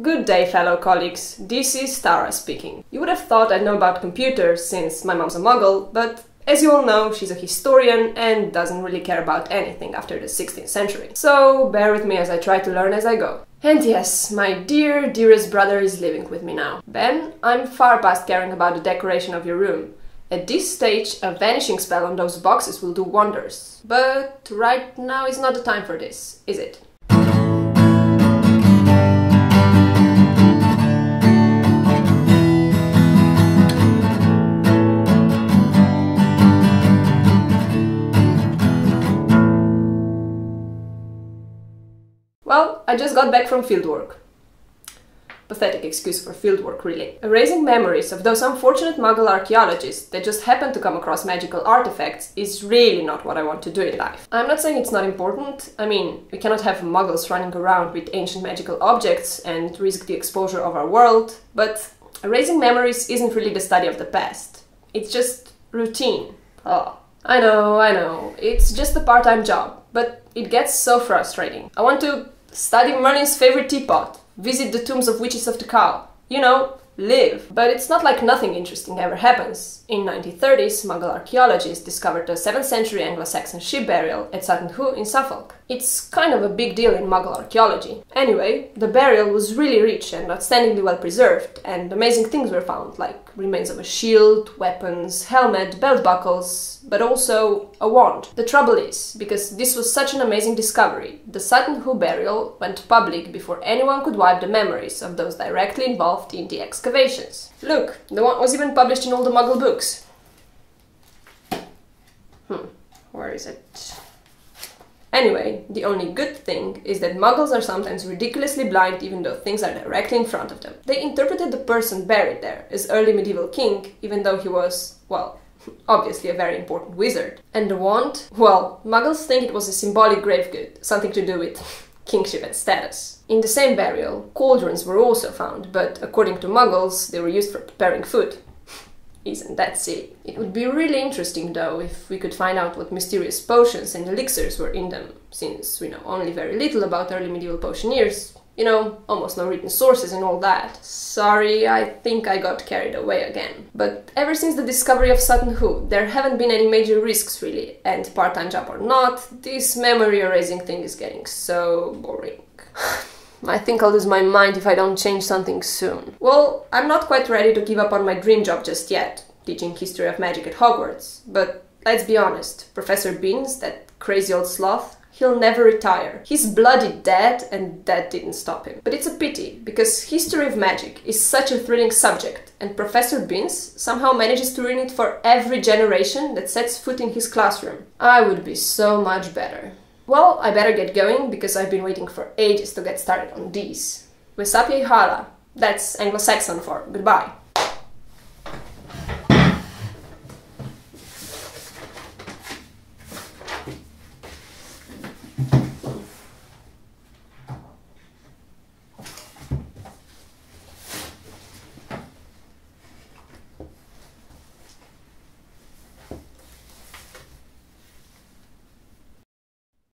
Good day, fellow colleagues. This is Tara speaking. You would have thought I'd know about computers since my mom's a Muggle, but as you all know, she's a historian and doesn't really care about anything after the 16th century. So bear with me as I try to learn as I go. And yes, my dearest brother is living with me now. Ben, I'm far past caring about the decoration of your room. At this stage, a vanishing spell on those boxes will do wonders. But right now is not the time for this, is it? Well, I just got back from fieldwork. Pathetic excuse for fieldwork, really. Erasing memories of those unfortunate Muggle archaeologists that just happened to come across magical artifacts is really not what I want to do in life. I'm not saying it's not important. I mean, we cannot have Muggles running around with ancient magical objects and risk the exposure of our world, but erasing memories isn't really the study of the past. It's just routine. Oh, I know, it's just a part-time job, but it gets so frustrating. I want to study Merlin's favorite teapot, visit the tombs of witches of the Cow, you know, live. But it's not like nothing interesting ever happens. In 1930s, Muggle archaeologists discovered a 7th century Anglo-Saxon ship burial at Sutton in Suffolk. It's kind of a big deal in Muggle archaeology. Anyway, the burial was really rich and outstandingly well preserved, and amazing things were found, like remains of a shield, weapons, helmet, belt buckles, but also a wand. The trouble is, because this was such an amazing discovery, the Sutton burial went public before anyone could wipe the memories of those directly involved in the excavations. Look, the one was even published in all the Muggle books. Where is it? Anyway, the only good thing is that Muggles are sometimes ridiculously blind even though things are directly in front of them. They interpreted the person buried there as early medieval king, even though he was, well, obviously a very important wizard. And the wand? Well, Muggles think it was a symbolic grave good, something to do with kingship and status. In the same burial, cauldrons were also found, but according to Muggles, they were used for preparing food. Isn't that silly? It would be really interesting though if we could find out what mysterious potions and elixirs were in them, since we know only very little about early medieval potioneers. You know, almost no written sources and all that. Sorry, I think I got carried away again. But ever since the discovery of Sutton there haven't been any major risks really, and part-time job or not, this memory erasing thing is getting so boring. I think I'll lose my mind if I don't change something soon. Well, I'm not quite ready to give up on my dream job just yet, teaching history of magic at Hogwarts, but let's be honest, Professor Beans, that crazy old sloth, he'll never retire. He's bloody dead, and that didn't stop him. But it's a pity, because history of magic is such a thrilling subject, and Professor Beans somehow manages to ruin it for every generation that sets foot in his classroom. I would be so much better. Well, I better get going, because I've been waiting for ages to get started on these. Vesapje hala. That's Anglo-Saxon for goodbye.